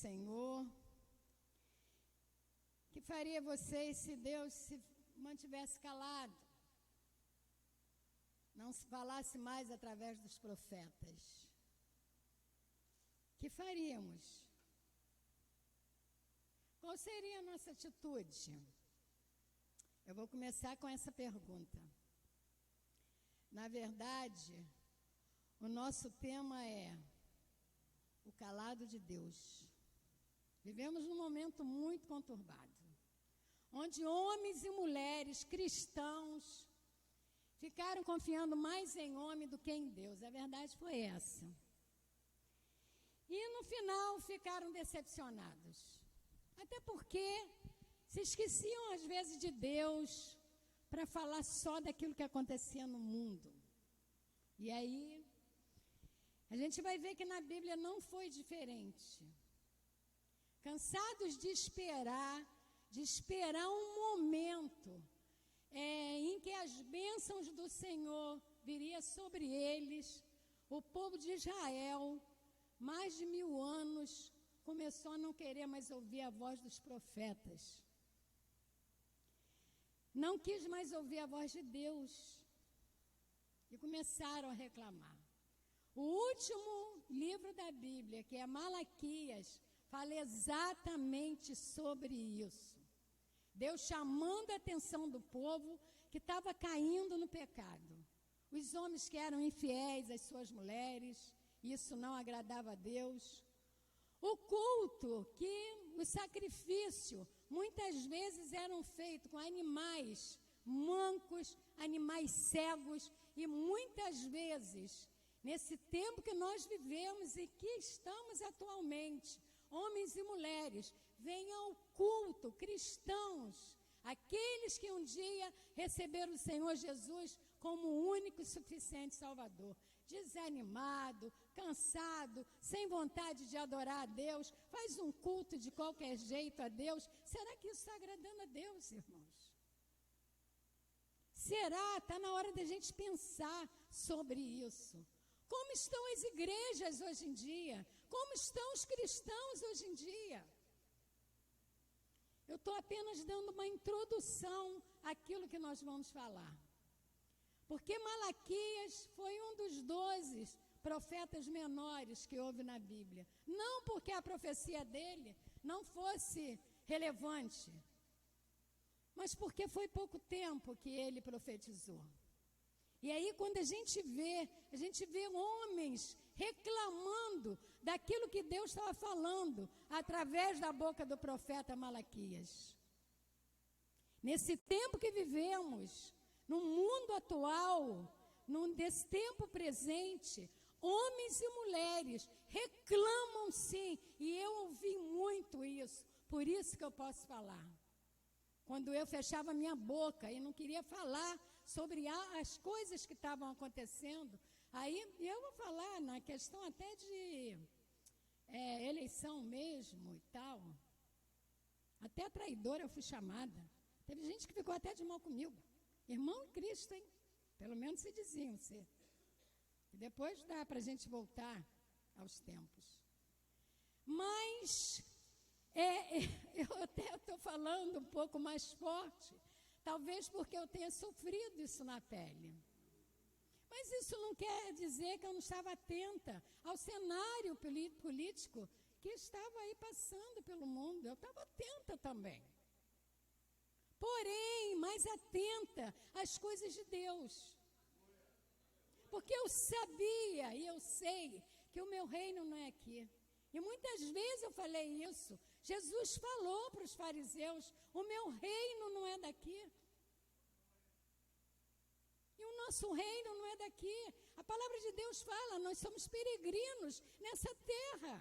Senhor. Que faria vocês se Deus se mantivesse calado? Não se falasse mais através dos profetas? Que faríamos? Qual seria a nossa atitude? Eu vou começar com essa pergunta. Na verdade, o nosso tema é o calado de Deus. Vivemos num momento muito conturbado, onde homens e mulheres cristãos ficaram confiando mais em homem do que em Deus. A verdade foi essa. E no final ficaram decepcionados. Até porque se esqueciam às vezes de Deus para falar só daquilo que acontecia no mundo. E aí, a gente vai ver que na Bíblia não foi diferente. Cansados de esperar um momento em que as bênçãos do Senhor viriam sobre eles, o povo de Israel, mais de 1000 anos, começou a não querer mais ouvir a voz dos profetas. Não quis mais ouvir a voz de Deus. E começaram a reclamar. O último livro da Bíblia, que é Malaquias, fala exatamente sobre isso. Deus chamando a atenção do povo que estava caindo no pecado. Os homens que eram infiéis às suas mulheres, isso não agradava a Deus. O culto, o sacrifício, muitas vezes eram feitos com animais mancos, animais cegos, e muitas vezes, nesse tempo que nós vivemos e que estamos atualmente, homens e mulheres vêm ao culto, cristãos, aqueles que um dia receberam o Senhor Jesus como o único e suficiente Salvador, desanimado, cansado, sem vontade de adorar a Deus, faz um culto de qualquer jeito a Deus. Será que isso está agradando a Deus, irmãos? Será? Está na hora da gente pensar sobre isso. Como estão as igrejas hoje em dia? Como estão os cristãos hoje em dia? Eu estou apenas dando uma introdução àquilo que nós vamos falar. Porque Malaquias foi um dos 12 profetas menores que houve na Bíblia. Não porque a profecia dele não fosse relevante, mas porque foi pouco tempo que ele profetizou. E aí quando a gente vê homens reclamando daquilo que Deus estava falando através da boca do profeta Malaquias. Nesse tempo que vivemos, no mundo atual, nesse tempo presente, homens e mulheres reclamam sim, e eu ouvi muito isso, por isso que eu posso falar. Quando eu fechava minha boca e não queria falar sobre as coisas que estavam acontecendo, aí eu vou falar na questão até de eleição mesmo e tal. Até traidora eu fui chamada. Teve gente que ficou até de mal comigo. Irmão em Cristo, hein? Pelo menos se diziam ser. E depois dá para a gente voltar aos tempos. Mas eu até estou falando um pouco mais forte, talvez porque eu tenha sofrido isso na pele. Mas isso não quer dizer que eu não estava atenta ao cenário político que estava aí passando pelo mundo. Eu estava atenta também. Porém, mais atenta às coisas de Deus. Porque eu sabia e eu sei que o meu reino não é aqui. E muitas vezes eu falei isso. Jesus falou para os fariseus, o meu reino não é daqui. E o nosso reino não é daqui. A palavra de Deus fala, nós somos peregrinos nessa terra.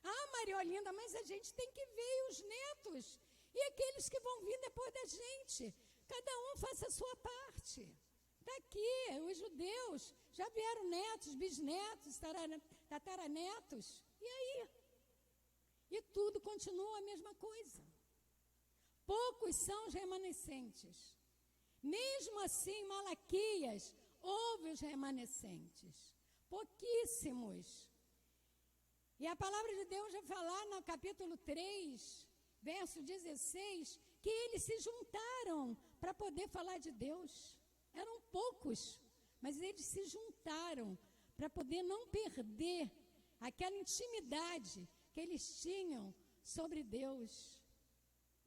Ah, Maria Olinda, mas a gente tem que ver os netos e aqueles que vão vir depois da gente. Cada um faça a sua parte. Está aqui, os judeus já vieram netos, bisnetos, tataranetos. E aí? E tudo continua a mesma coisa. Poucos são os remanescentes. Mesmo assim, Malaquias, houve os remanescentes. Pouquíssimos. E a palavra de Deus vai falar no capítulo 3, verso 16, que eles se juntaram para poder falar de Deus. Eram poucos, mas eles se juntaram para poder não perder aquela intimidade que eles tinham sobre Deus.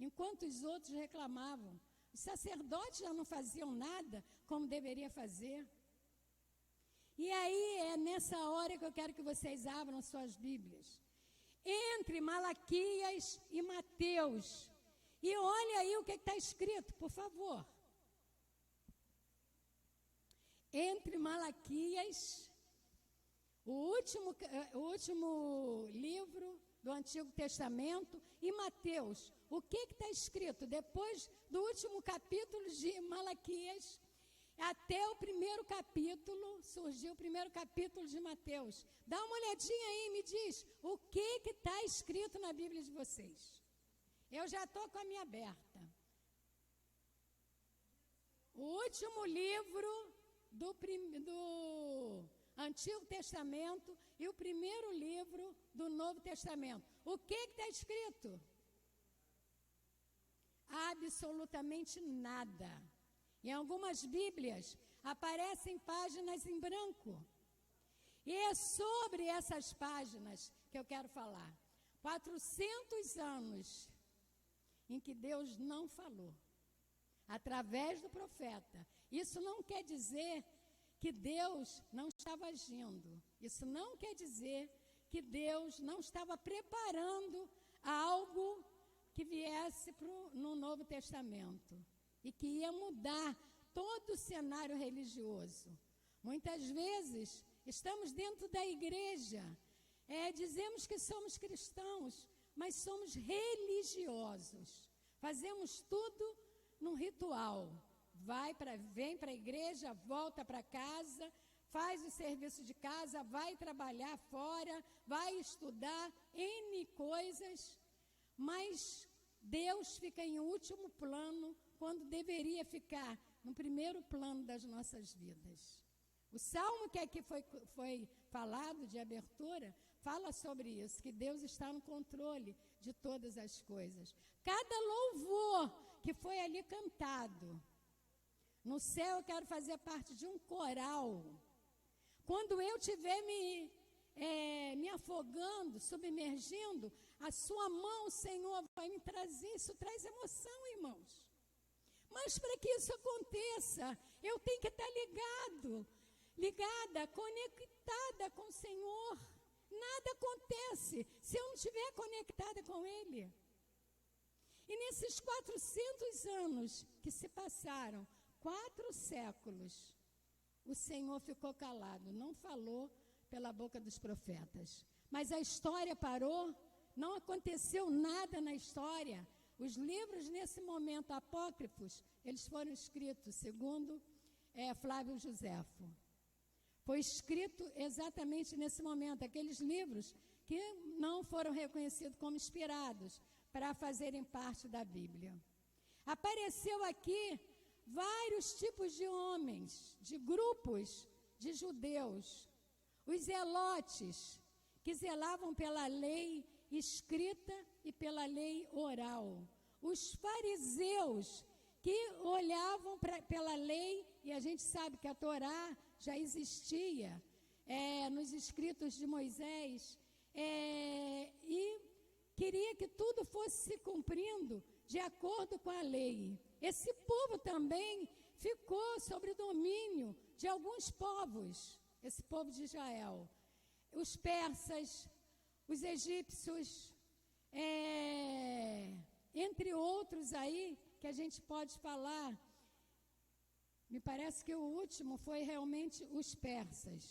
Enquanto os outros reclamavam, os sacerdotes já não faziam nada como deveria fazer. E aí é nessa hora que eu quero que vocês abram suas Bíblias. Entre Malaquias e Mateus. E olha aí o que está escrito, por favor. Entre Malaquias, o último livro do Antigo Testamento, e Mateus. O que está escrito? Depois do último capítulo de Malaquias, até o primeiro capítulo, surgiu o primeiro capítulo de Mateus. Dá uma olhadinha aí e me diz o que está escrito na Bíblia de vocês. Eu já estou com a minha aberta. O último livro do Antigo Testamento e o primeiro livro do Novo Testamento. O que está escrito? Absolutamente nada. Em algumas Bíblias aparecem páginas em branco. E é sobre essas páginas que eu quero falar. 400 anos em que Deus não falou, através do profeta. Isso não quer dizer que Deus não estava agindo. Isso não quer dizer que Deus não estava preparando algo que viesse no Novo Testamento e que ia mudar todo o cenário religioso. Muitas vezes estamos dentro da igreja, dizemos que somos cristãos, mas somos religiosos. Fazemos tudo num ritual. Vem para a igreja, volta para casa, faz o serviço de casa, vai trabalhar fora, vai estudar N coisas, mas Deus fica em último plano quando deveria ficar no primeiro plano das nossas vidas. O salmo que aqui foi falado de abertura fala sobre isso, que Deus está no controle de todas as coisas. Cada louvor que foi ali cantado, no céu eu quero fazer parte de um coral. Quando eu estiver me afogando, submergindo, a sua mão, Senhor, vai me trazer. Isso traz emoção, irmãos. Mas para que isso aconteça, eu tenho que estar ligada, conectada com o Senhor. Nada acontece se eu não estiver conectada com Ele. E nesses 400 anos que se passaram, 4 séculos, o Senhor ficou calado, não falou pela boca dos profetas. Mas a história parou, não aconteceu nada na história. Os livros, nesse momento, apócrifos, eles foram escritos, segundo Flávio Joséfo. Foi escrito exatamente nesse momento, aqueles livros que não foram reconhecidos como inspirados para fazerem parte da Bíblia. Apareceu aqui vários tipos de homens, de grupos de judeus. Os zelotes, que zelavam pela lei escrita e pela lei oral. Os fariseus, que olhavam pela lei, e a gente sabe que a Torá já existia nos escritos de Moisés, e queria que tudo fosse se cumprindo de acordo com a lei. Esse povo também ficou sob o domínio de alguns povos, esse povo de Israel. Os persas, os egípcios, entre outros aí, que a gente pode falar. Me parece que o último foi realmente os persas.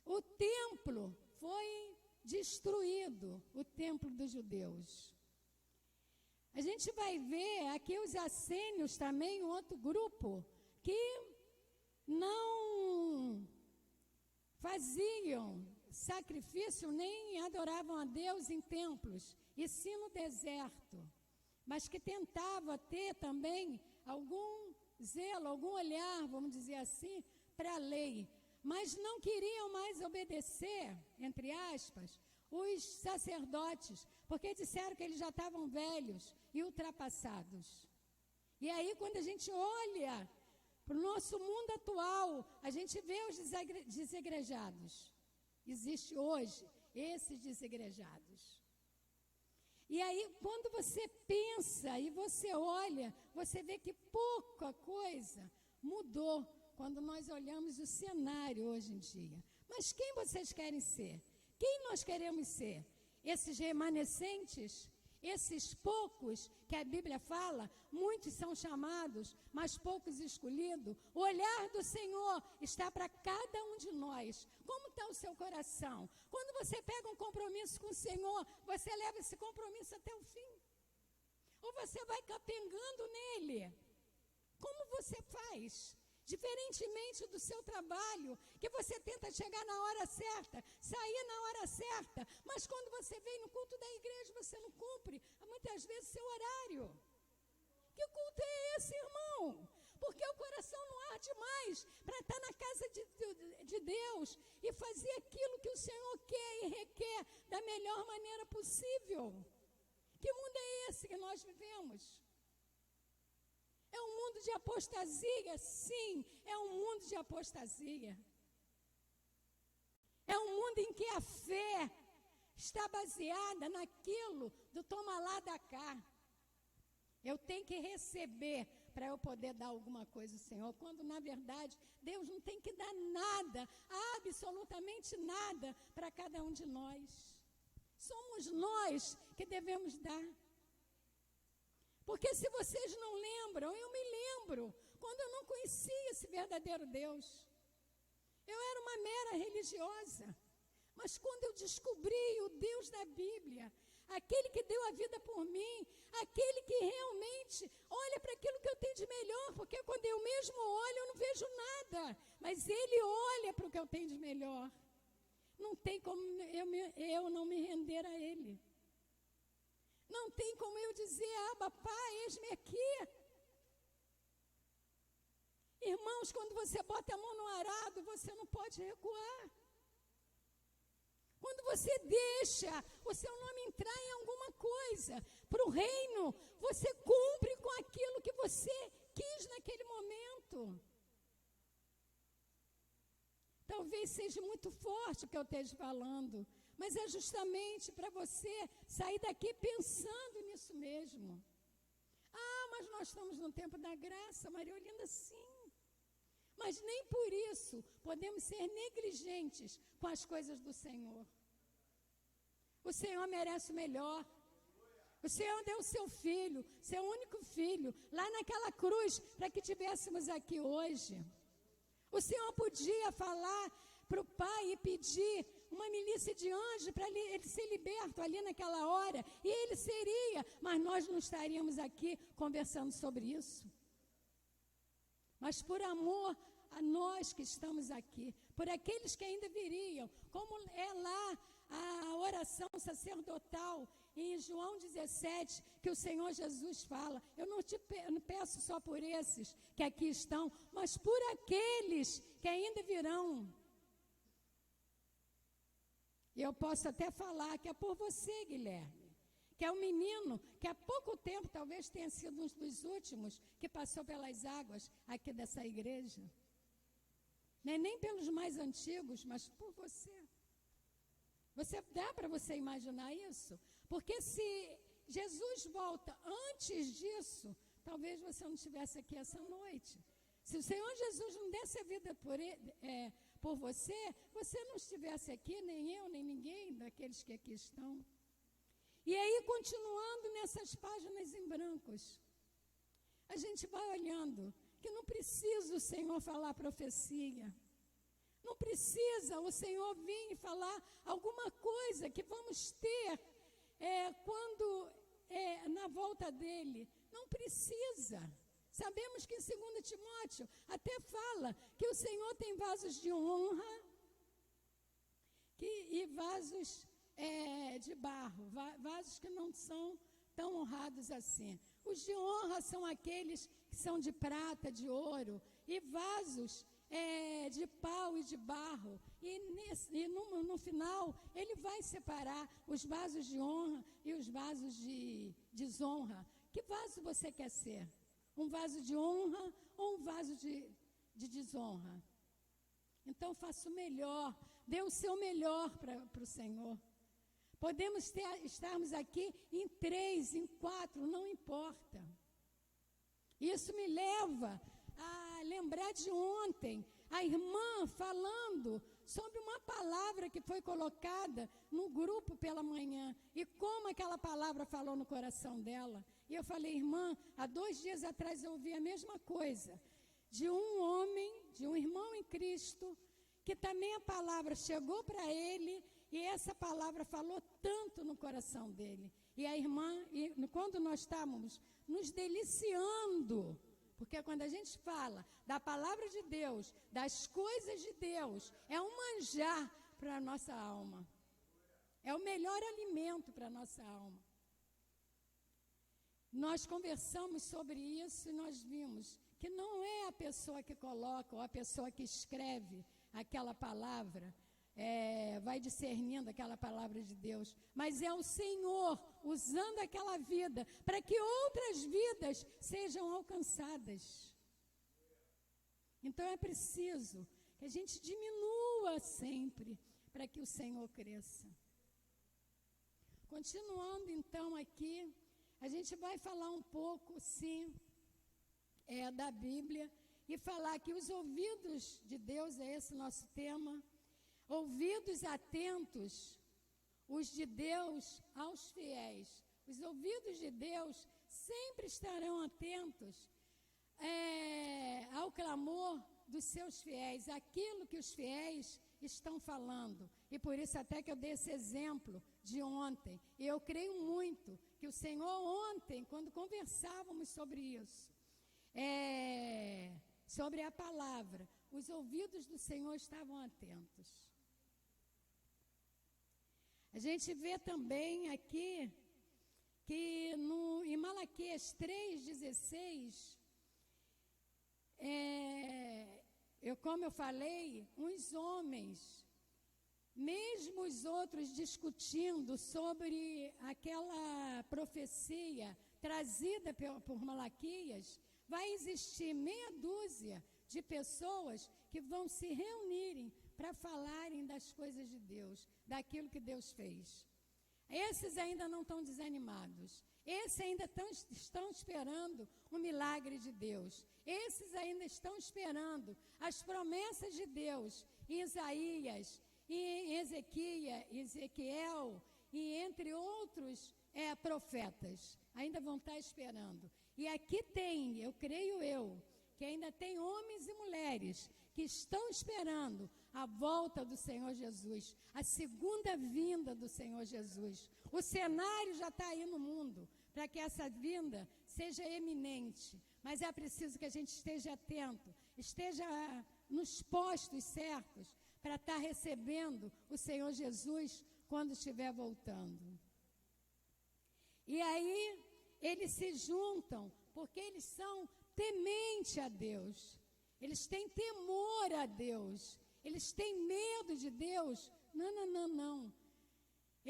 O templo foi destruído, o templo dos judeus. A gente vai ver aqui os assênios também, outro grupo, que não faziam sacrifício nem adoravam a Deus em templos, e sim no deserto, mas que tentavam ter também algum zelo, algum olhar, vamos dizer assim, para a lei, mas não queriam mais obedecer, entre aspas, os sacerdotes, porque disseram que eles já estavam velhos e ultrapassados. E aí, quando a gente olha para o nosso mundo atual, a gente vê os desigrejados. Existe hoje esses desigrejados. E aí, quando você pensa e você olha, você vê que pouca coisa mudou quando nós olhamos o cenário hoje em dia. Mas quem vocês querem ser? Quem nós queremos ser? Esses remanescentes? Esses poucos que a Bíblia fala, muitos são chamados, mas poucos escolhidos. O olhar do Senhor está para cada um de nós. Como está o seu coração? Quando você pega um compromisso com o Senhor, você leva esse compromisso até o fim? Ou você vai capengando nele? Como você faz? Diferentemente do seu trabalho, que você tenta chegar na hora certa, sair na hora certa, mas quando você vem no culto da igreja, você não cumpre, muitas vezes, seu horário. Que culto é esse, irmão? Porque o coração não arde mais para estar na casa de Deus e fazer aquilo que o Senhor quer e requer da melhor maneira possível. Que mundo é esse que nós vivemos? É um mundo de apostasia? Sim, é um mundo de apostasia. É um mundo em que a fé está baseada naquilo do toma lá da cá. Eu tenho que receber para eu poder dar alguma coisa ao Senhor, quando na verdade Deus não tem que dar nada, absolutamente nada para cada um de nós. Somos nós que devemos dar. Porque se vocês não lembram, eu me lembro, quando eu não conhecia esse verdadeiro Deus. Eu era uma mera religiosa. Mas quando eu descobri o Deus da Bíblia, aquele que deu a vida por mim, aquele que realmente olha para aquilo que eu tenho de melhor, porque quando eu mesmo olho, eu não vejo nada, mas Ele olha para o que eu tenho de melhor. Não tem como eu não me render a Ele. Não tem como eu dizer, Pai, eis-me aqui. Irmãos, quando você bota a mão no arado, você não pode recuar. Quando você deixa o seu nome entrar em alguma coisa, para o reino, você cumpre com aquilo que você quis naquele momento. Talvez seja muito forte o que eu esteja falando, mas é justamente para você sair daqui pensando nisso mesmo. Mas nós estamos no tempo da graça, Maria Olinda, sim. Mas nem por isso podemos ser negligentes com as coisas do Senhor. O Senhor merece o melhor. O Senhor deu o seu filho, seu único filho, lá naquela cruz, para que tivéssemos aqui hoje. O Senhor podia falar para o Pai e pedir uma milícia de anjos para ele ser liberto ali naquela hora, e ele seria, mas nós não estaríamos aqui conversando sobre isso. Mas por amor a nós que estamos aqui, por aqueles que ainda viriam, como é lá a oração sacerdotal em João 17, que o Senhor Jesus fala, eu não peço só por esses que aqui estão, mas por aqueles que ainda virão. E eu posso até falar que é por você, Guilherme, que é um menino que há pouco tempo, talvez tenha sido um dos últimos, que passou pelas águas aqui dessa igreja. Não é nem pelos mais antigos, mas por você. Dá para você imaginar isso? Porque se Jesus volta antes disso, talvez você não estivesse aqui essa noite. Se o Senhor Jesus não desse a vida por você, você não estivesse aqui, nem eu, nem ninguém daqueles que aqui estão. E aí, continuando nessas páginas em brancos, a gente vai olhando que não precisa o Senhor falar profecia. Não precisa o Senhor vir e falar alguma coisa que vamos ter quando na volta dele. Não precisa. Sabemos que em 2 Timóteo até fala que o Senhor tem vasos de honra e vasos de barro, vasos que não são tão honrados assim. Os de honra são aqueles que são de prata, de ouro, e vasos de pau e de barro. E no final, ele vai separar os vasos de honra e os vasos de desonra. Que vaso você quer ser? Um vaso de honra ou um vaso de desonra? Então, faça o melhor. Dê o seu melhor para o Senhor. Podemos estarmos aqui em 3, em 4, não importa. Isso me leva a lembrar de ontem, a irmã falando sobre uma palavra que foi colocada no grupo pela manhã e como aquela palavra falou no coração dela. E eu falei, irmã, há 2 dias atrás eu ouvi a mesma coisa, de um homem, de um irmão em Cristo, que também a palavra chegou para ele e essa palavra falou tanto no coração dele. E a irmã, quando nós estávamos nos deliciando, porque quando a gente fala da palavra de Deus, das coisas de Deus, é um manjar para a nossa alma. É o melhor alimento para a nossa alma. Nós conversamos sobre isso e nós vimos que não é a pessoa que coloca ou a pessoa que escreve aquela palavra, vai discernindo aquela palavra de Deus, mas é o Senhor usando aquela vida para que outras vidas sejam alcançadas. Então é preciso que a gente diminua sempre para que o Senhor cresça. Continuando então aqui, a gente vai falar um pouco, sim, da Bíblia e falar que os ouvidos de Deus, é esse nosso tema, ouvidos atentos, os de Deus aos fiéis. Os ouvidos de Deus sempre estarão atentos ao clamor dos seus fiéis, aquilo que os fiéis estão falando. E por isso até que eu dei esse exemplo de ontem. E eu creio muito que o Senhor ontem, quando conversávamos sobre isso, sobre a palavra, os ouvidos do Senhor estavam atentos. A gente vê também aqui que em Malaquias 3,16, como eu falei, uns homens, mesmo os outros discutindo sobre aquela profecia trazida por Malaquias, vai existir meia dúzia de pessoas que vão se reunirem para falarem das coisas de Deus, daquilo que Deus fez. Esses ainda não estão desanimados. Esses ainda estão esperando o milagre de Deus. Esses ainda estão esperando as promessas de Deus em Isaías, em Ezequiel e entre outros profetas. Ainda vão estar esperando. E aqui tem, eu creio que ainda tem homens e mulheres que estão esperando a volta do Senhor Jesus, a segunda vinda do Senhor Jesus. O cenário já está aí no mundo para que essa vinda seja eminente, mas é preciso que a gente esteja atento, esteja nos postos certos para estar recebendo o Senhor Jesus quando estiver voltando. E aí eles se juntam porque eles são tementes a Deus. Eles têm temor a Deus. Eles têm medo de Deus. Não.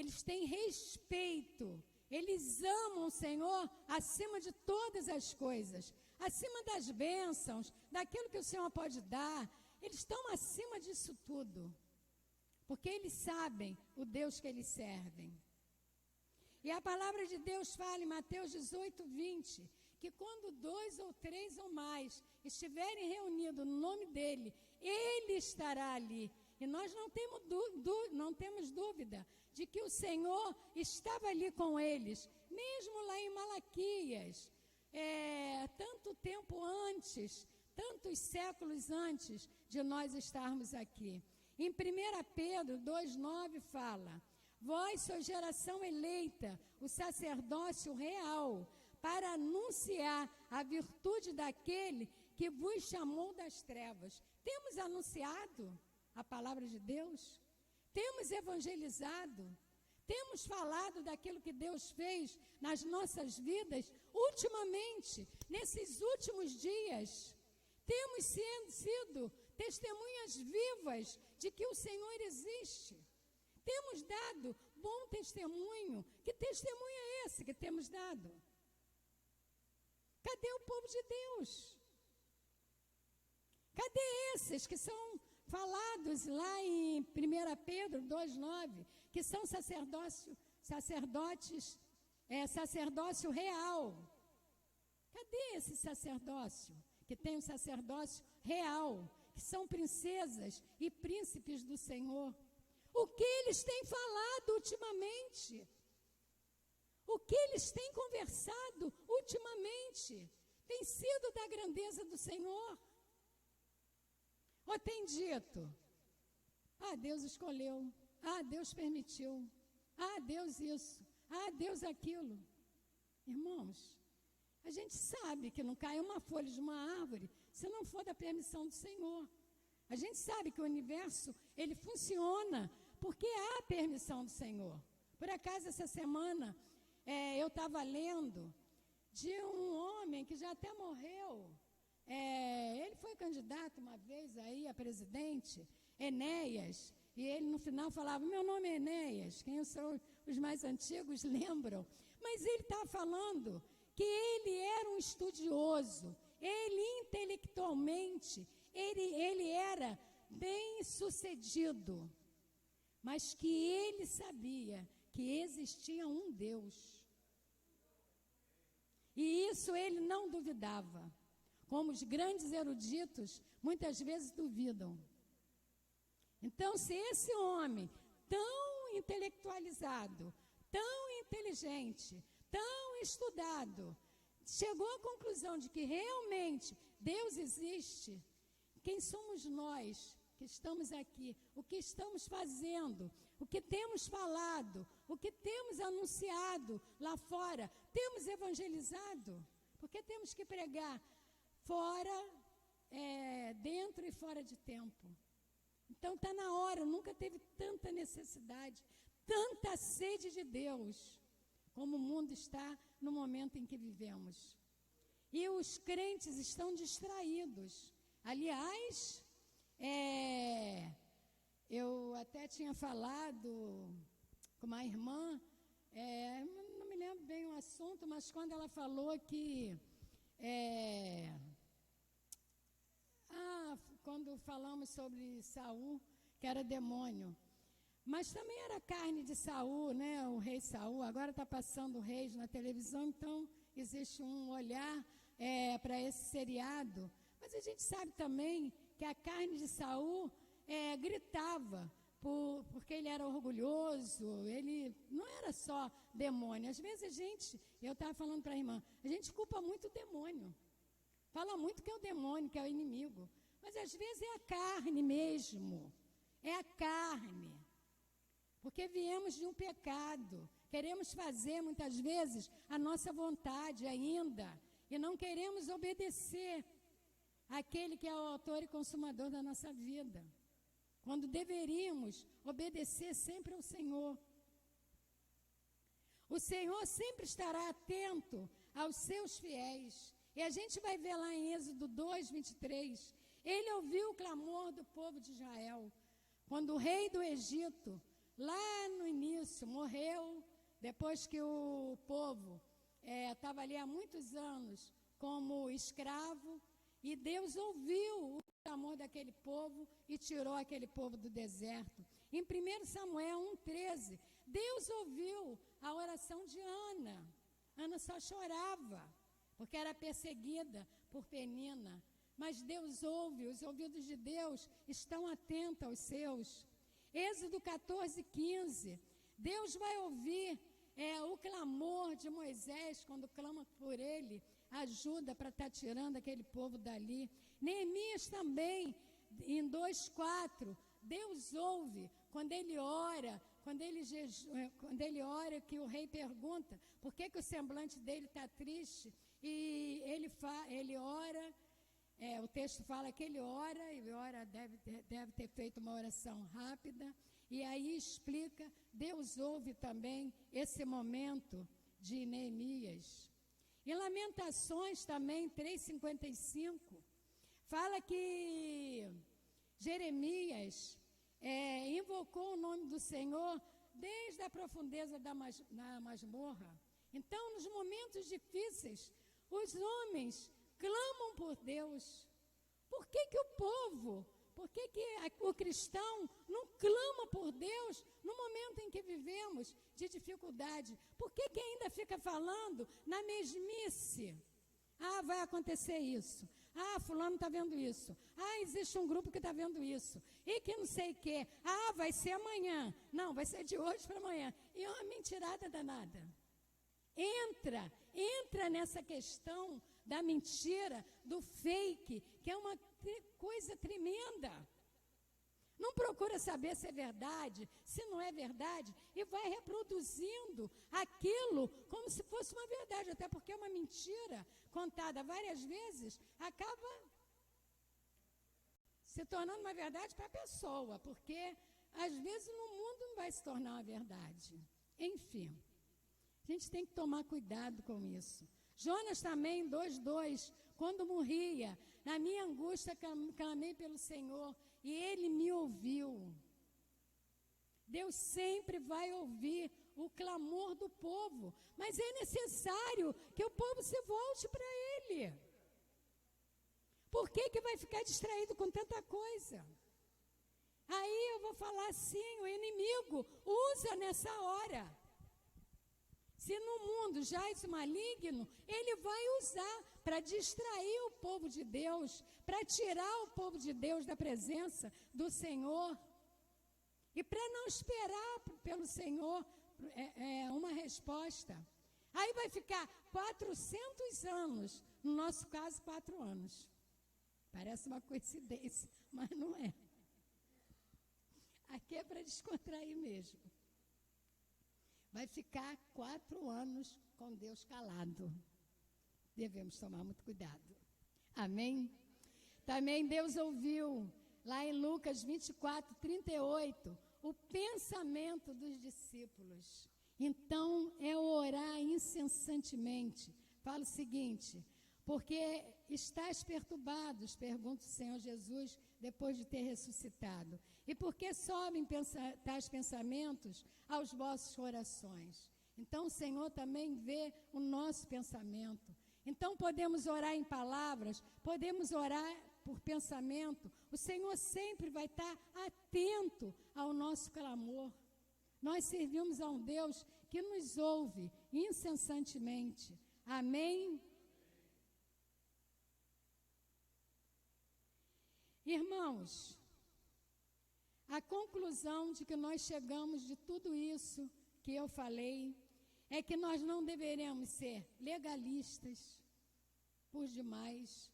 Eles têm respeito. Eles amam o Senhor acima de todas as coisas. Acima das bênçãos, daquilo que o Senhor pode dar. Eles estão acima disso tudo. Porque eles sabem o Deus que eles servem. E a palavra de Deus fala em Mateus 18:20, que quando 2 ou 3 ou mais estiverem reunidos no nome dele, ele estará ali. E nós não temos dúvida de que o Senhor estava ali com eles, mesmo lá em Malaquias, tanto tempo antes, tantos séculos antes de nós estarmos aqui. Em 1 Pedro 2,9 fala: vós sois geração eleita, o sacerdócio real, para anunciar a virtude daquele que vos chamou das trevas. Temos anunciado a palavra de Deus? Temos evangelizado? Temos falado daquilo que Deus fez nas nossas vidas ultimamente, nesses últimos dias? Temos sido testemunhas vivas de que o Senhor existe. Temos dado bom testemunho. Que testemunho é esse que temos dado? Cadê o povo de Deus? Cadê esses que são falados lá em 1 Pedro 2,9, que são sacerdócio real? Cadê esse sacerdócio? Que tem um sacerdócio real, que são princesas e príncipes do Senhor. O que eles têm falado ultimamente? O que eles têm conversado ultimamente? Tem sido da grandeza do Senhor? Ou tem dito, Deus escolheu, Deus permitiu, Deus isso, Deus aquilo? Irmãos, a gente sabe que não cai uma folha de uma árvore se não for da permissão do Senhor. A gente sabe que o universo, ele funciona porque há a permissão do Senhor. Por acaso, essa semana, eu estava lendo de um homem que já até morreu. Ele foi candidato uma vez aí a presidente, Enéas, e ele no final falava, meu nome é Enéas, quem são os mais antigos lembram. Mas ele estava falando que ele era um estudioso, ele intelectualmente, ele era bem sucedido, mas que ele sabia que existia um Deus. E isso ele não duvidava, como os grandes eruditos muitas vezes duvidam. Então, se esse homem tão intelectualizado, tão inteligente, tão estudado, chegou à conclusão de que realmente Deus existe, quem somos nós que estamos aqui? O que estamos fazendo? O que temos falado? O que temos anunciado lá fora? Temos evangelizado? Porque temos que pregar fora, dentro e fora de tempo. Então está na hora, nunca teve tanta necessidade, tanta sede de Deus, como o mundo está no momento em que vivemos. E os crentes estão distraídos. Aliás, eu até tinha falado com uma irmã, não me lembro bem o assunto, mas quando ela falou que quando falamos sobre Saul, que era demônio, mas também era carne de Saul, né? O rei Saul, agora está passando reis na televisão, então existe um olhar para esse seriado. Mas a gente sabe também que a carne de Saul gritava, porque ele era orgulhoso, ele não era só demônio. Às vezes eu estava falando para a irmã, a gente culpa muito o demônio. Fala muito que é o demônio, que é o inimigo. Mas às vezes é a carne mesmo, é a carne. Porque viemos de um pecado, queremos fazer muitas vezes a nossa vontade ainda, e não queremos obedecer àquele que é o autor e consumador da nossa vida, quando deveríamos obedecer sempre ao Senhor. O Senhor sempre estará atento aos seus fiéis. E a gente vai ver lá em Êxodo 2:23, ele ouviu o clamor do povo de Israel, quando o rei do Egito, lá no início, morreu, depois que o povo estava ali há muitos anos como escravo, e Deus ouviu o clamor daquele povo e tirou aquele povo do deserto. Em 1 Samuel 1:13, Deus ouviu a oração de Ana. Ana só chorava, porque era perseguida por Penina. Mas Deus ouve, os ouvidos de Deus estão atentos aos seus. Êxodo 14:15, Deus vai ouvir o clamor de Moisés, quando clama por ele, ajuda para estar tirando aquele povo dali. Neemias também, em 2:4, Deus ouve quando ele ora, quando ele ora, que o rei pergunta por que o semblante dele está triste, e ele ora, o texto fala que ele ora, e deve ter feito uma oração rápida, e aí explica, Deus ouve também esse momento de Neemias. Em Lamentações também, 3:55, fala que Jeremias invocou o nome do Senhor desde a profundeza da masmorra. Então, nos momentos difíceis, os homens clamam por Deus. Por que o povo, por que o cristão não clama por Deus no momento em que vivemos de dificuldade? Por que ainda fica falando na mesmice? Ah, vai acontecer isso. Ah, fulano está vendo isso. Ah, existe um grupo que está vendo isso. E que não sei o quê. Ah, vai ser amanhã. Não, vai ser de hoje para amanhã. E é uma mentirada danada. Entra nessa questão da mentira, do fake, que é uma coisa tremenda. Não procura saber se é verdade, se não é verdade, e vai reproduzindo aquilo como se fosse uma verdade, até porque uma mentira contada várias vezes acaba se tornando uma verdade para a pessoa, porque às vezes no mundo não vai se tornar uma verdade. Enfim, a gente tem que tomar cuidado com isso. Jonas também, 2:2, quando morria, na minha angústia clamei pelo Senhor e Ele me ouviu. Deus sempre vai ouvir o clamor do povo, mas é necessário que o povo se volte para Ele. Por que vai ficar distraído com tanta coisa? Aí eu vou falar assim, o inimigo usa nessa hora. Se no mundo jaz o maligno, ele vai usar para distrair o povo de Deus, para tirar o povo de Deus da presença do Senhor. E para não esperar pelo Senhor uma resposta. Aí vai ficar 400 anos, no nosso caso 4 anos. Parece uma coincidência, mas não é. Aqui é para descontrair mesmo. Vai ficar 4 anos com Deus calado. Devemos tomar muito cuidado. Amém? Também Deus ouviu, lá em Lucas 24:38, o pensamento dos discípulos. Então, é orar incessantemente. Fala o seguinte, porque estáis perturbados, pergunta o Senhor Jesus, depois de ter ressuscitado. E por que sobem tais pensamentos aos vossos corações? Então, o Senhor também vê o nosso pensamento. Então, podemos orar em palavras, podemos orar por pensamento. O Senhor sempre vai estar atento ao nosso clamor. Nós servimos a um Deus que nos ouve incessantemente. Amém? Irmãos, a conclusão de que nós chegamos de tudo isso que eu falei é que nós não deveremos ser legalistas por demais.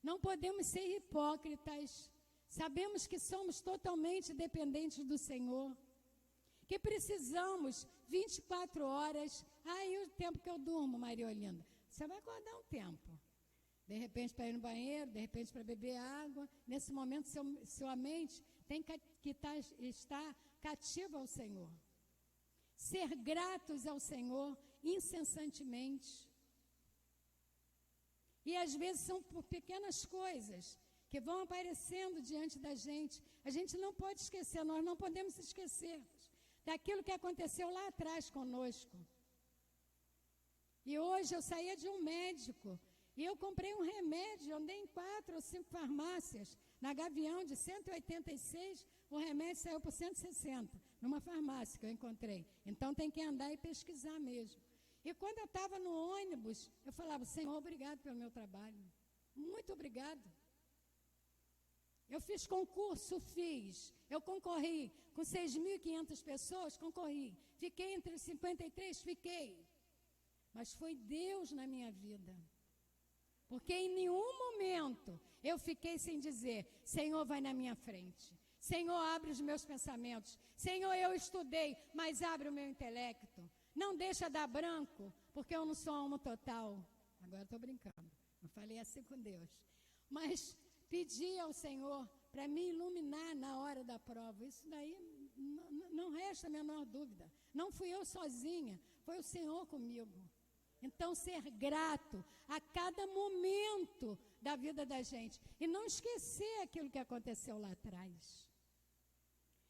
Não podemos ser hipócritas. Sabemos que somos totalmente dependentes do Senhor, que precisamos 24 horas. E o tempo que eu durmo, Maria Olinda? Você vai acordar um tempo. De repente para ir no banheiro, de repente para beber água. Nesse momento, sua mente tem que estar cativa ao Senhor. Ser gratos ao Senhor incessantemente. E às vezes são por pequenas coisas que vão aparecendo diante da gente. A gente não pode esquecer, nós não podemos esquecer daquilo que aconteceu lá atrás conosco. E hoje eu saía de um médico e eu comprei um remédio, eu andei em 4 ou 5 farmácias. Na Gavião, de 186, o remédio saiu por 160, numa farmácia que eu encontrei. Então, tem que andar e pesquisar mesmo. E quando eu estava no ônibus, eu falava, Senhor, obrigado pelo meu trabalho. Muito obrigado. Eu fiz concurso, eu concorri com 6.500 pessoas, concorri. Fiquei entre os 53, fiquei. Mas foi Deus na minha vida. Porque em nenhum momento eu fiquei sem dizer, Senhor, vai na minha frente. Senhor, abre os meus pensamentos. Senhor, eu estudei, mas abre o meu intelecto. Não deixa dar branco, porque eu não sou alma total. Agora estou brincando, não falei assim com Deus. Mas pedi ao Senhor para me iluminar na hora da prova. Isso daí não resta a menor dúvida. Não fui eu sozinha, foi o Senhor comigo. Então, ser grato a cada momento da vida da gente. E não esquecer aquilo que aconteceu lá atrás.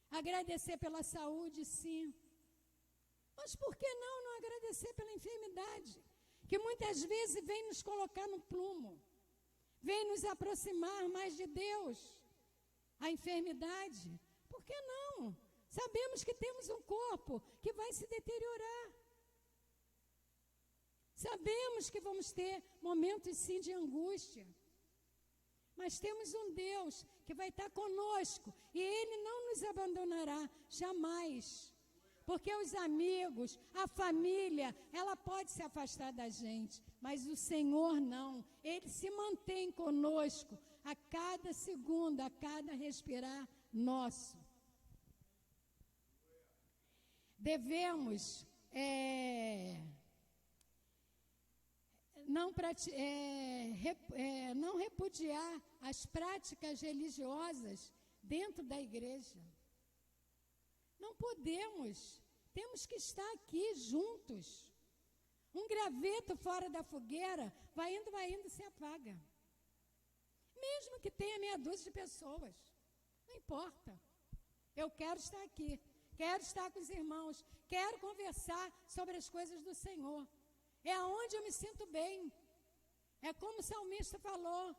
Agradecer pela saúde, sim. Mas por que não agradecer pela enfermidade? Que muitas vezes vem nos colocar no plumo. Vem nos aproximar mais de Deus. A enfermidade. Por que não? Sabemos que temos um corpo que vai se deteriorar. Sabemos que vamos ter momentos, sim, de angústia. Mas temos um Deus que vai estar conosco. E Ele não nos abandonará jamais. Porque os amigos, a família, ela pode se afastar da gente. Mas o Senhor não. Ele se mantém conosco a cada segundo, a cada respirar nosso. Devemos não repudiar as práticas religiosas dentro da igreja. Não podemos. Temos que estar aqui juntos. Um graveto fora da fogueira, vai indo, se apaga. Mesmo que tenha meia dúzia de pessoas. Não importa. Eu quero estar aqui. Quero estar com os irmãos. Quero conversar sobre as coisas do Senhor. É aonde eu me sinto bem. É como o salmista falou.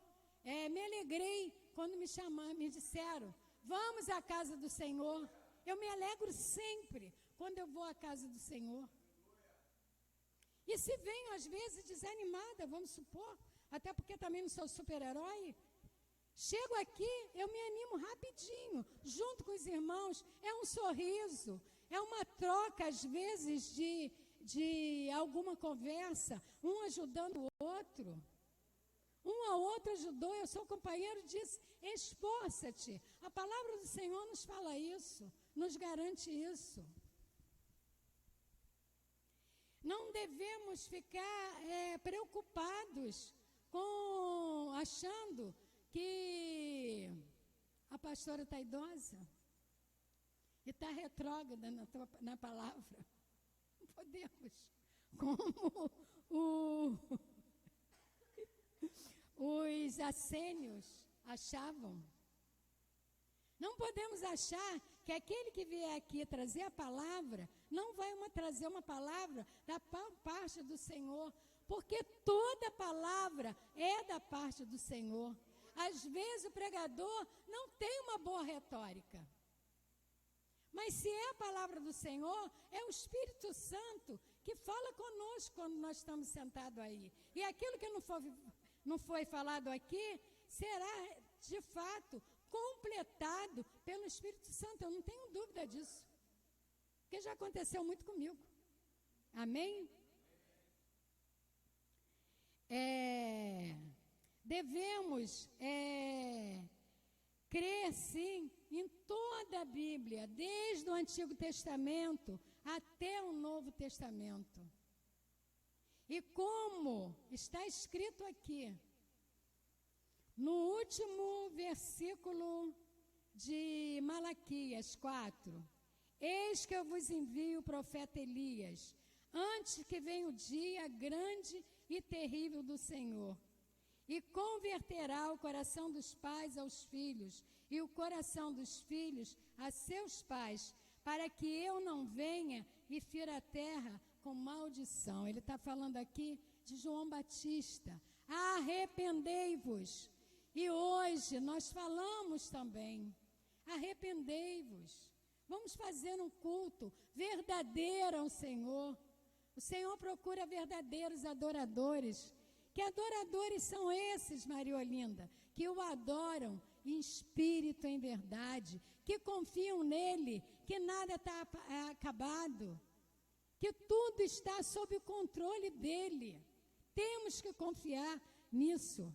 Me alegrei quando me disseram, vamos à casa do Senhor. Eu me alegro sempre quando eu vou à casa do Senhor. E se venho, às vezes, desanimada, vamos supor, até porque também não sou super-herói, chego aqui, eu me animo rapidinho, junto com os irmãos, é um sorriso, é uma troca, às vezes, de alguma conversa, um ajudando o outro. Um ao outro ajudou, eu sou companheiro, disse, esforça-te. A palavra do Senhor nos fala isso, nos garante isso. Não devemos ficar preocupados achando que a pastora está idosa e está retrógrada na palavra. Não podemos. Como os assênios achavam. Não podemos achar que aquele que vier aqui trazer a palavra, não vai trazer uma palavra da parte do Senhor, porque toda palavra é da parte do Senhor. Às vezes o pregador não tem uma boa retórica. Mas se é a palavra do Senhor, é o Espírito Santo que fala conosco quando nós estamos sentados aí. E aquilo que não foi falado aqui, será de fato completado pelo Espírito Santo. Eu não tenho dúvida disso. Porque já aconteceu muito comigo. Amém? Devemos crer, sim, em toda a Bíblia, desde o Antigo Testamento até o Novo Testamento. E como está escrito aqui, no último versículo de Malaquias 4, eis que eu vos envio o profeta Elias, antes que venha o dia grande e terrível do Senhor, e converterá o coração dos pais aos filhos, e o coração dos filhos a seus pais, para que eu não venha e fira a terra com maldição. Ele está falando aqui de João Batista. Arrependei-vos. E hoje nós falamos também, arrependei-vos. Vamos fazer um culto verdadeiro ao Senhor. O Senhor procura verdadeiros adoradores. Que adoradores são esses, Maria Olinda? Que o adoram em espírito, em verdade. Que confiam nele, que nada está acabado. Que tudo está sob o controle dele. Temos que confiar nisso.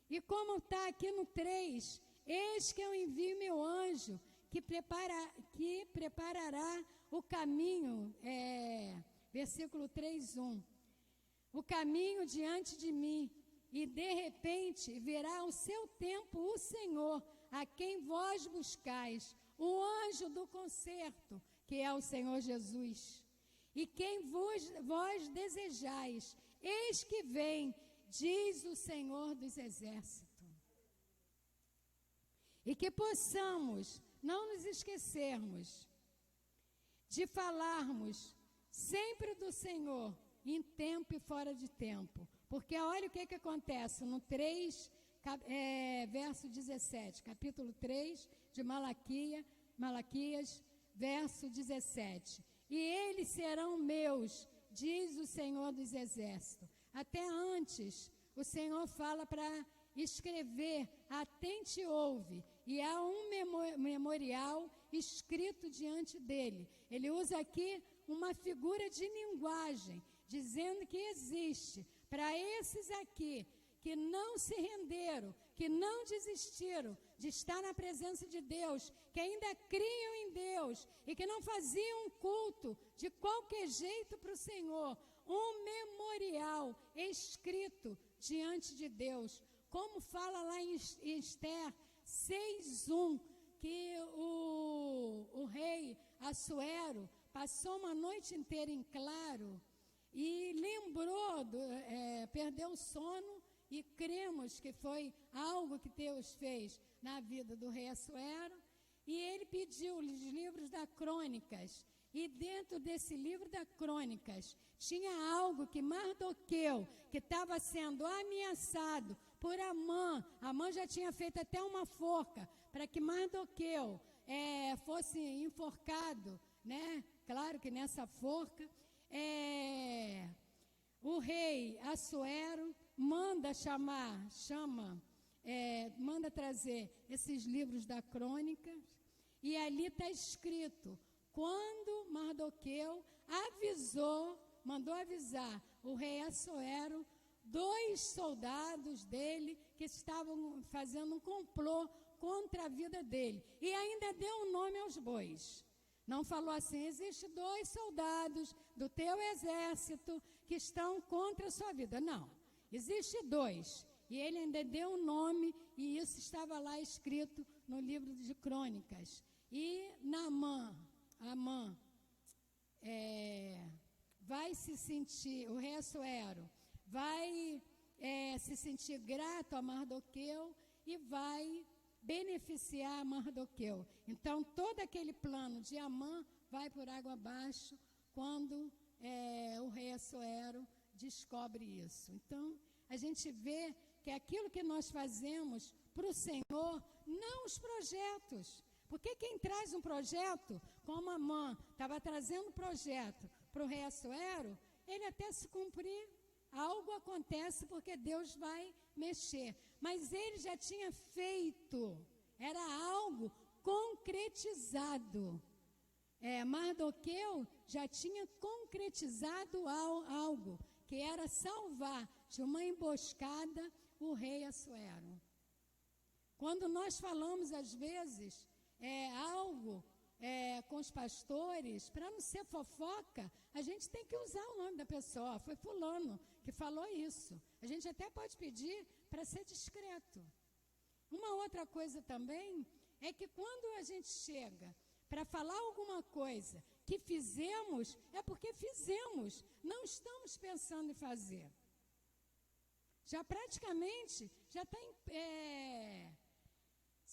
E como está aqui no 3, eis que eu envio meu anjo, que preparará o caminho, versículo 3:1, o caminho diante de mim, e de repente virá ao seu tempo o Senhor, a quem vós buscais, o anjo do concerto, que é o Senhor Jesus. e quem vós desejais, eis que vem, diz o Senhor dos Exércitos. E que possamos não nos esquecermos de falarmos sempre do Senhor, em tempo e fora de tempo. Porque olha o que acontece no 3, verso 17, capítulo 3 de Malaquias, verso 17. E eles serão meus, diz o Senhor dos Exércitos. Até antes, o Senhor fala para escrever, atente e ouve. E há um memorial escrito diante dele. Ele usa aqui uma figura de linguagem, dizendo que existe para esses aqui que não se renderam, que não desistiram de estar na presença de Deus, que ainda criam em Deus e que não faziam um culto de qualquer jeito para o Senhor, um memorial escrito diante de Deus, como fala lá em Esther 6:1, que o rei Assuero passou uma noite inteira em claro e lembrou, perdeu o sono, e cremos que foi algo que Deus fez na vida do rei Assuero, e ele pediu os livros da Crônicas, e dentro desse livro da Crônicas tinha algo que Mardoqueu, que estava sendo ameaçado por Amã já tinha feito até uma forca para que Mardoqueu fosse enforcado, né? Claro que nessa forca o rei Assuero manda trazer esses livros da Crônica, e ali está escrito, quando Mardoqueu mandou avisar o rei Assuero, 2 soldados dele que estavam fazendo um complô contra a vida dele, e ainda deu um nome aos bois. Não falou assim, existe 2 soldados do teu exército que estão contra a sua vida. Não, existe 2. E ele ainda deu um nome, e isso estava lá escrito no livro de Crônicas. E Amã vai se sentir, o rei Assuero vai se sentir grato a Mardoqueu e vai beneficiar Mardoqueu. Então, todo aquele plano de Amã vai por água abaixo quando o rei Assuero descobre isso. Então, a gente vê que aquilo que nós fazemos para o Senhor, não os projetos. Porque quem traz um projeto, como Amã estava trazendo um projeto para o rei Assuero, ele até se cumprir, algo acontece porque Deus vai mexer. Mas ele já tinha feito, era algo concretizado. Mardoqueu já tinha concretizado algo, que era salvar de uma emboscada o rei Assuero. Quando nós falamos, às vezes, algo com os pastores, para não ser fofoca, a gente tem que usar o nome da pessoa. Foi fulano que falou isso. A gente até pode pedir para ser discreto. Uma outra coisa também é que quando a gente chega para falar alguma coisa que fizemos, é porque fizemos, não estamos pensando em fazer. Já praticamente, já está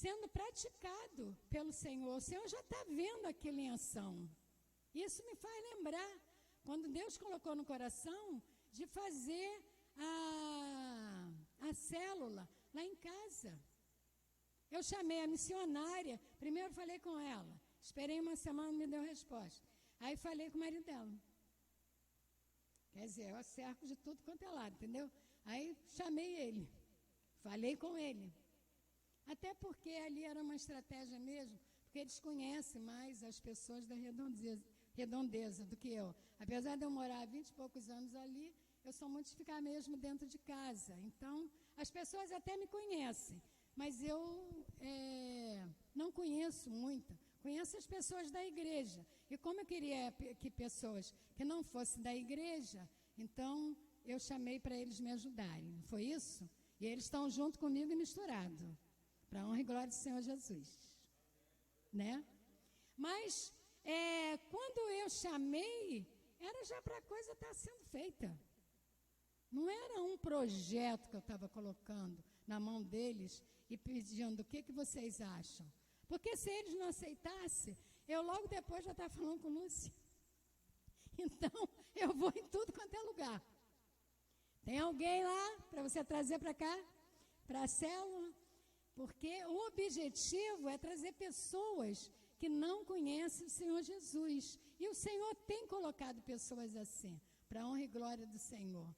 sendo praticado pelo Senhor. O Senhor já está vendo aquilo em ação. Isso me faz lembrar, quando Deus colocou no coração, de fazer a célula lá em casa. Eu chamei a missionária, primeiro falei com ela, esperei uma semana, não me deu resposta. Aí falei com o marido dela. Quer dizer, eu cerco de tudo quanto é lado, entendeu? Aí chamei ele, falei com ele. Até porque ali era uma estratégia mesmo, porque eles conhecem mais as pessoas da redondeza do que eu. Apesar de eu morar há 20 e poucos anos ali, eu sou muito de ficar mesmo dentro de casa. Então, as pessoas até me conhecem, mas eu não conheço muito. Conheço as pessoas da igreja. E como eu queria que pessoas que não fossem da igreja, então eu chamei para eles me ajudarem. Não foi isso? E eles estão junto comigo e misturados. Para a honra e glória do Senhor Jesus. Né? Mas, quando eu chamei, era já para a coisa estar sendo feita. Não era um projeto que eu estava colocando na mão deles e pedindo o que vocês acham. Porque se eles não aceitassem, eu logo depois já estava falando com o Lúcio. Então, eu vou em tudo quanto é lugar. Tem alguém lá para você trazer para cá? Para a célula? Porque o objetivo é trazer pessoas que não conhecem o Senhor Jesus. E o Senhor tem colocado pessoas assim, para a honra e glória do Senhor.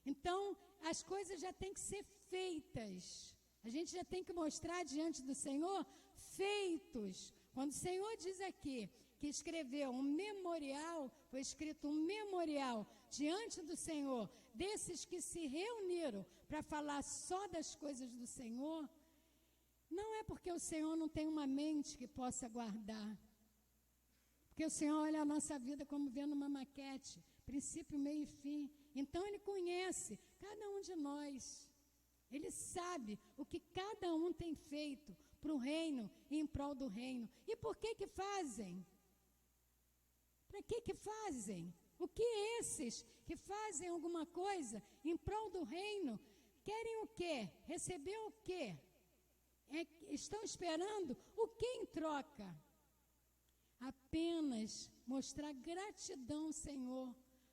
Então, as coisas já têm que ser feitas. A gente já tem que mostrar diante do Senhor feitos. Quando o Senhor diz aqui que escreveu um memorial, foi escrito um memorial diante do Senhor, desses que se reuniram para falar só das coisas do Senhor, não é porque o Senhor não tem uma mente que possa guardar. Porque o Senhor olha a nossa vida como vendo uma maquete, princípio, meio e fim. Então, Ele conhece cada um de nós. Ele sabe o que cada um tem feito para o reino e em prol do reino. E por que fazem? Para que fazem? O que esses que fazem alguma coisa em prol do reino querem o quê? Receber o quê? Estão esperando o que em troca? Apenas mostrar gratidão, Senhor,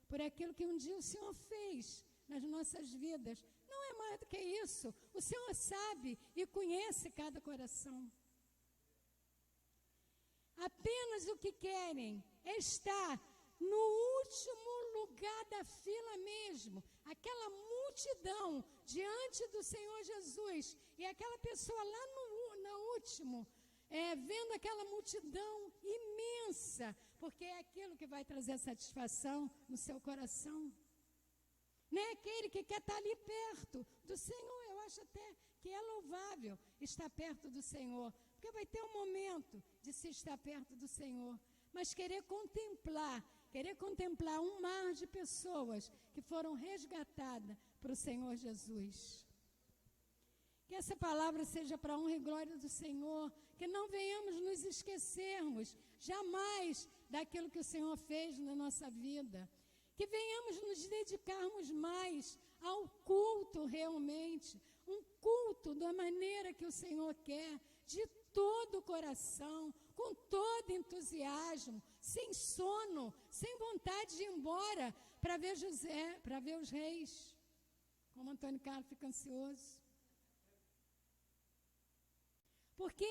por aquilo que um dia o Senhor fez nas nossas vidas. Não é mais do que isso. O Senhor sabe e conhece cada coração. Apenas o que querem é estar no último lugar da fila mesmo. Aquela multidão diante do Senhor Jesus. E aquela pessoa lá no último, vendo aquela multidão imensa, porque é aquilo que vai trazer satisfação no seu coração. Não é aquele que quer estar ali perto do Senhor. Eu acho até que é louvável estar perto do Senhor, porque vai ter um momento de se estar perto do Senhor, mas querer contemplar um mar de pessoas que foram resgatadas para o Senhor Jesus. Que essa palavra seja para a honra e glória do Senhor, que não venhamos nos esquecermos jamais daquilo que o Senhor fez na nossa vida, que venhamos nos dedicarmos mais ao culto realmente, um culto da maneira que o Senhor quer, de todo o coração, com todo entusiasmo, sem sono, sem vontade de ir embora para ver José, para ver os reis. Como Antônio Carlos fica ansioso. Porque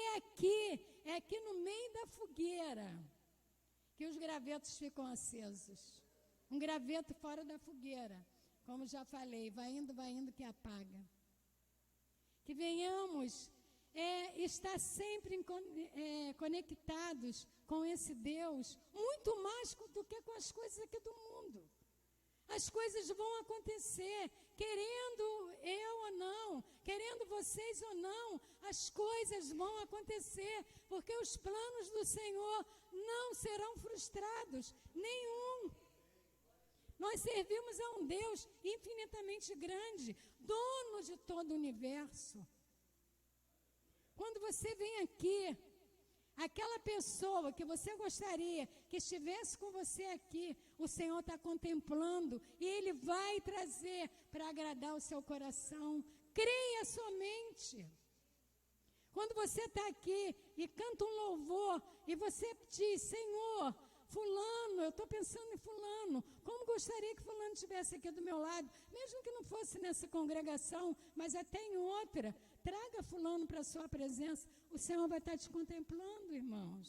é aqui no meio da fogueira que os gravetos ficam acesos. Um graveto fora da fogueira, como já falei, vai indo que apaga. Que venhamos estar sempre conectados com esse Deus, muito mais do que com as coisas aqui do mundo. As coisas vão acontecer, querendo eu ou não, querendo vocês ou não, as coisas vão acontecer, porque os planos do Senhor não serão frustrados, nenhum. Nós servimos a um Deus infinitamente grande, dono de todo o universo. Quando você vem aqui, aquela pessoa que você gostaria que estivesse com você aqui, o Senhor está contemplando e Ele vai trazer para agradar o seu coração. Creia somente. Quando você está aqui e canta um louvor e você diz, Senhor, fulano, eu estou pensando em fulano, como gostaria que fulano estivesse aqui do meu lado, mesmo que não fosse nessa congregação, mas até em outra, traga fulano para a sua presença, o Senhor vai estar te contemplando, irmãos.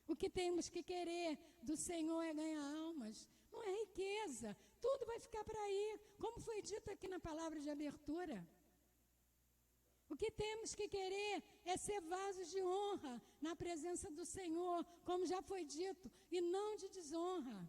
O que temos que querer do Senhor é ganhar almas, não é riqueza, tudo vai ficar para aí, como foi dito aqui na palavra de abertura. O que temos que querer é ser vasos de honra na presença do Senhor, como já foi dito, e não de desonra.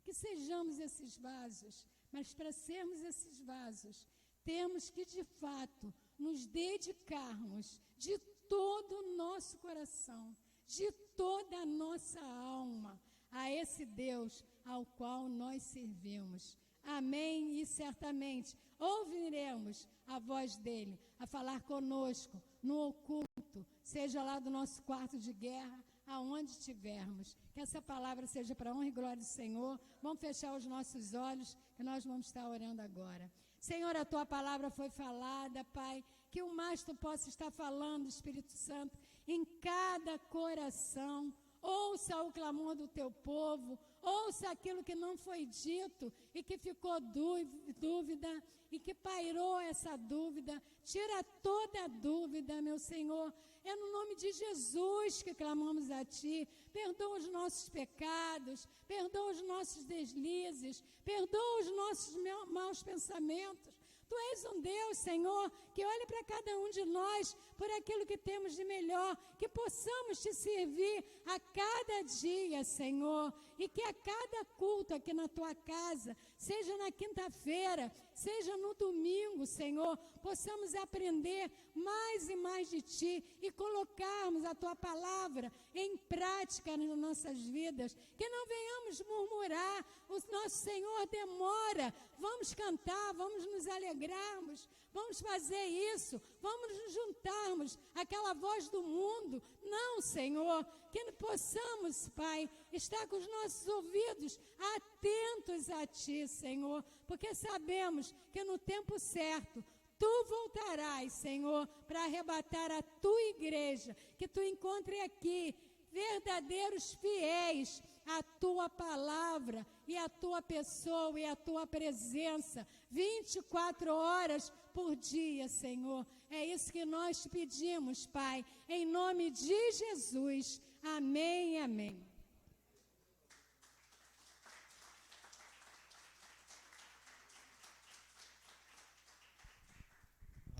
Que sejamos esses vasos, mas para sermos esses vasos, temos que, de fato, nos dedicarmos de todo o nosso coração, de toda a nossa alma, a esse Deus ao qual nós servimos. Amém? E certamente ouviremos a voz dele a falar conosco no oculto, seja lá do nosso quarto de guerra, aonde estivermos. Que essa palavra seja para a honra e glória do Senhor. Vamos fechar os nossos olhos, que nós vamos estar orando agora. Senhor, a tua palavra foi falada, Pai, que o mais tu possa estar falando, Espírito Santo, em cada coração. Ouça o clamor do teu povo, ouça aquilo que não foi dito e que ficou dúvida e que pairou essa dúvida. Tira toda a dúvida, meu Senhor. É no nome de Jesus que clamamos a Ti. Perdoa os nossos pecados, perdoa os nossos deslizes, perdoa os nossos maus pensamentos. Tu és um Deus, Senhor, que olha para cada um de nós por aquilo que temos de melhor, que possamos Te servir a cada dia, Senhor, e que a cada culto aqui na Tua casa, seja na quinta-feira, seja no domingo, Senhor, possamos aprender mais e mais de Ti e colocarmos a Tua palavra em prática nas nossas vidas, que não venhamos murmurar, o nosso Senhor demora, vamos cantar, vamos nos alegrarmos, vamos fazer isso, vamos nos juntarmos àquela voz do mundo. Não, Senhor, que possamos, Pai, estar com os nossos ouvidos atentos a Ti, Senhor, porque sabemos que no tempo certo Tu voltarás, Senhor, para arrebatar a Tua igreja, que Tu encontre aqui verdadeiros fiéis à Tua palavra e à Tua pessoa e à Tua presença, 24 horas por dia, Senhor. É isso que nós te pedimos, Pai, em nome de Jesus. Amém e amém.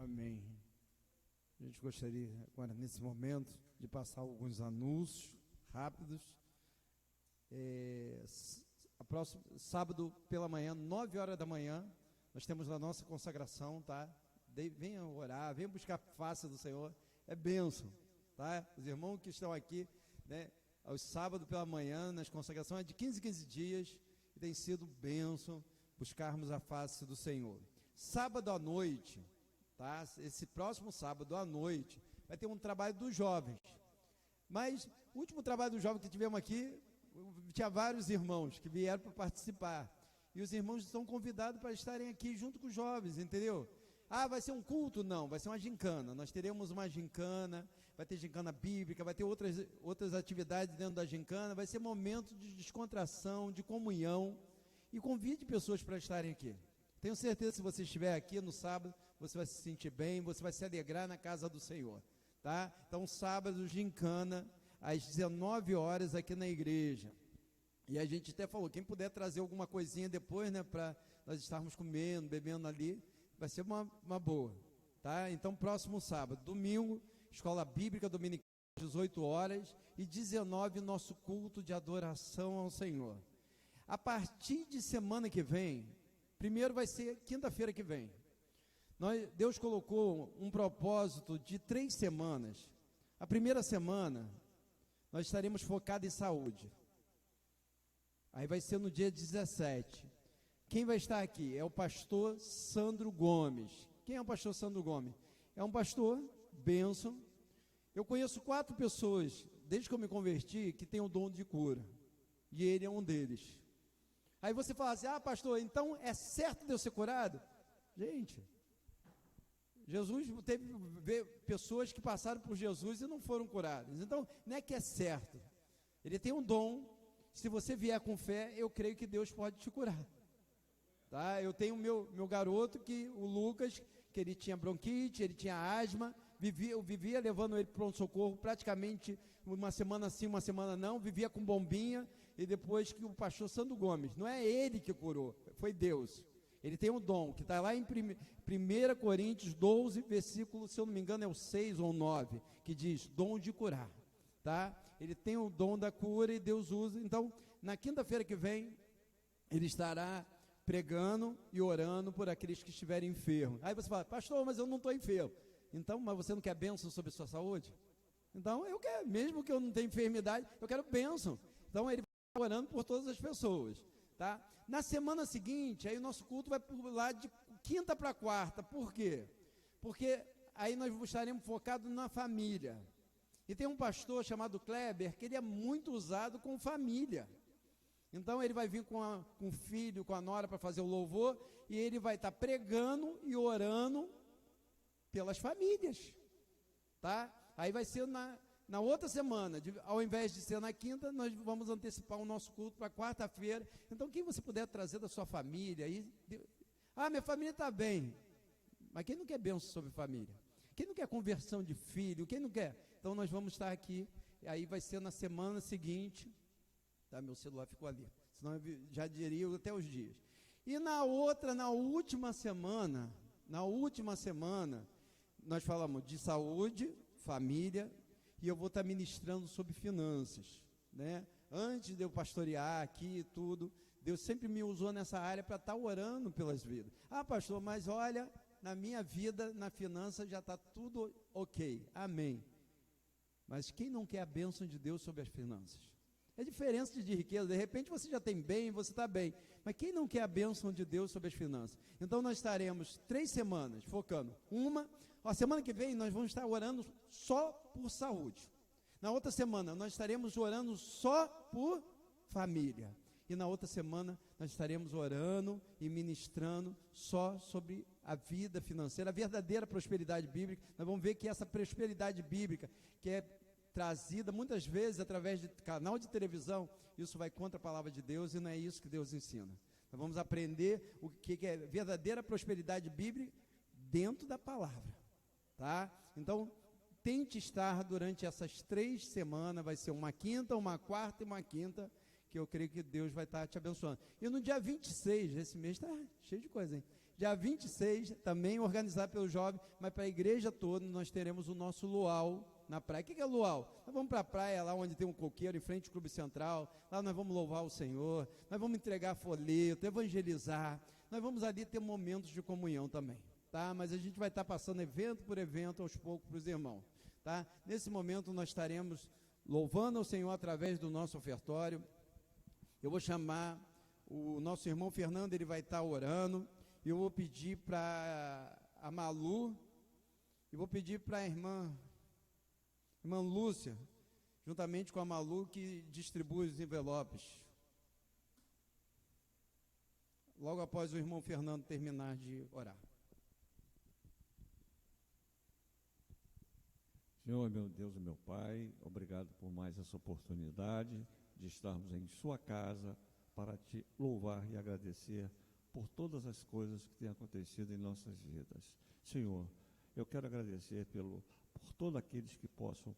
Amém. A gente gostaria agora, nesse momento, de passar alguns anúncios rápidos. Próximo sábado pela manhã, 9 horas da manhã, nós temos a nossa consagração, tá? Venha orar, venha buscar a face do Senhor, é bênção, tá? Os irmãos que estão aqui, né, aos sábados pela manhã, nas consagrações, é de 15 em 15 dias, e tem sido bênção buscarmos a face do Senhor. Sábado à noite, tá? Esse próximo sábado à noite, vai ter um trabalho dos jovens, mas o último trabalho dos jovens que tivemos aqui, tinha vários irmãos que vieram para participar, e os irmãos estão convidados para estarem aqui junto com os jovens, entendeu? Ah, vai ser um culto? Não, vai ser uma gincana. Nós teremos uma gincana, vai ter gincana bíblica, vai ter outras atividades dentro da gincana, vai ser momento de descontração, de comunhão, e convide pessoas para estarem aqui. Tenho certeza que se você estiver aqui no sábado, você vai se sentir bem, você vai se alegrar na casa do Senhor, tá? Então, sábado, gincana, às 19 horas aqui na igreja. E a gente até falou, quem puder trazer alguma coisinha depois, né, para nós estarmos comendo, bebendo ali, vai ser uma boa, tá? Então, próximo sábado, domingo, escola bíblica dominical, 18 horas, e 19, nosso culto de adoração ao Senhor. A partir de semana que vem, primeiro vai ser quinta-feira que vem, Deus colocou um propósito de 3 semanas. A primeira semana, nós estaremos focados em saúde. Aí vai ser no dia 17. Quem vai estar aqui? É o pastor Sandro Gomes. Quem é o pastor Sandro Gomes? É um pastor, bênção. Eu conheço 4 pessoas, desde que eu me converti, que tem o dom de cura. E ele é um deles. Aí você fala assim, ah, pastor, então é certo de eu ser curado? Gente, Jesus teve pessoas que passaram por Jesus e não foram curadas. Então, não é que é certo. Ele tem um dom. Se você vier com fé, eu creio que Deus pode te curar. Tá? Eu tenho meu garoto, o Lucas, que ele tinha bronquite, ele tinha asma, eu vivia levando ele para o pronto-socorro praticamente uma semana sim, uma semana não, vivia com bombinha, e depois que o pastor Sandro Gomes, não é ele que curou, foi Deus. Ele tem um dom, que está lá em 1 Coríntios 12, versículo, se eu não me engano, é o 6 ou 9, que diz, dom de curar, tá? Ele tem o dom da cura e Deus usa. Então, na quinta-feira que vem, ele estará pregando e orando por aqueles que estiverem enfermos. Aí você fala, pastor, mas eu não estou enfermo. Então, mas você não quer bênção sobre a sua saúde? Então, eu quero, mesmo que eu não tenha enfermidade, eu quero bênção. Então, ele vai orando por todas as pessoas, tá? Na semana seguinte, aí o nosso culto vai pular de quinta para quarta. Por quê? Porque aí nós estaremos focados na família. E tem um pastor chamado Kleber, que ele é muito usado com família. Então ele vai vir com o filho, com a nora para fazer o louvor, e ele vai estar pregando e orando pelas famílias, tá? Aí vai ser na outra semana, ao invés de ser na quinta, nós vamos antecipar o nosso culto para quarta-feira. Então quem você puder trazer da sua família, minha família está bem, mas quem não quer bênção sobre família? Quem não quer conversão de filho? Quem não quer? Então nós vamos estar aqui, aí vai ser na semana seguinte. Tá, meu celular ficou ali, senão eu já diria até os dias. E na última semana, nós falamos de saúde, família, e eu vou estar ministrando sobre finanças, né? Antes de eu pastorear aqui e tudo, Deus sempre me usou nessa área para estar orando pelas vidas. Pastor, mas olha, na minha vida, na finança, já está tudo ok, amém. Mas quem não quer a bênção de Deus sobre as finanças? É diferença de riqueza, de repente você já tem bem, você está bem, mas quem não quer a bênção de Deus sobre as finanças? Então nós estaremos 3 semanas focando. A semana que vem nós vamos estar orando só por saúde. Na outra semana nós estaremos orando só por família. E na outra semana nós estaremos orando e ministrando só sobre a vida financeira, a verdadeira prosperidade bíblica. Nós vamos ver que essa prosperidade bíblica, que é trazida muitas vezes através de canal de televisão, isso vai contra a palavra de Deus e não é isso que Deus ensina. Nós vamos aprender o que é verdadeira prosperidade bíblica dentro da palavra, tá? Então, tente estar durante essas 3 semanas, vai ser uma quinta, uma quarta e uma quinta, que eu creio que Deus vai estar te abençoando. E no dia 26, esse mês está cheio de coisa, hein? Dia 26, também organizado pelo jovem, mas para a igreja toda, nós teremos o nosso luau na praia. O que é luau? Nós vamos para a praia, lá onde tem um coqueiro, em frente ao Clube Central, lá nós vamos louvar o Senhor, nós vamos entregar folheto, evangelizar, nós vamos ali ter momentos de comunhão também, tá? Mas a gente vai estar passando evento por evento, aos poucos, para os irmãos, tá? Nesse momento nós estaremos louvando ao Senhor através do nosso ofertório. Eu vou chamar o nosso irmão Fernando, ele vai estar orando, e eu vou pedir para a Malu, e vou pedir para a irmã Lúcia, juntamente com a Malu, que distribui os envelopes. Logo após o irmão Fernando terminar de orar. Senhor, meu Deus e meu Pai, obrigado por mais essa oportunidade de estarmos em sua casa para te louvar e agradecer por todas as coisas que têm acontecido em nossas vidas. Senhor, eu quero agradecer por todos aqueles que possam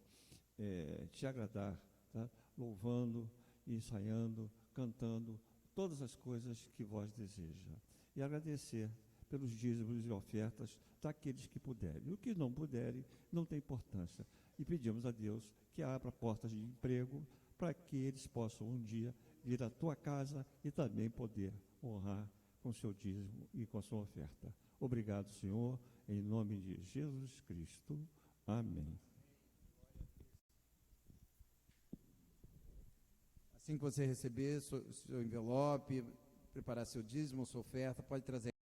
te agradar, tá? Louvando, ensaiando, cantando, todas as coisas que vós deseja. E agradecer pelos dízimos e ofertas daqueles que puderem. O que não puderem, não tem importância. E pedimos a Deus que abra portas de emprego para que eles possam um dia vir à tua casa e também poder honrar com seu dízimo e com a sua oferta. Obrigado, Senhor, em nome de Jesus Cristo. Amém. Assim que você receber seu envelope, preparar seu dízimo, sua oferta, pode trazer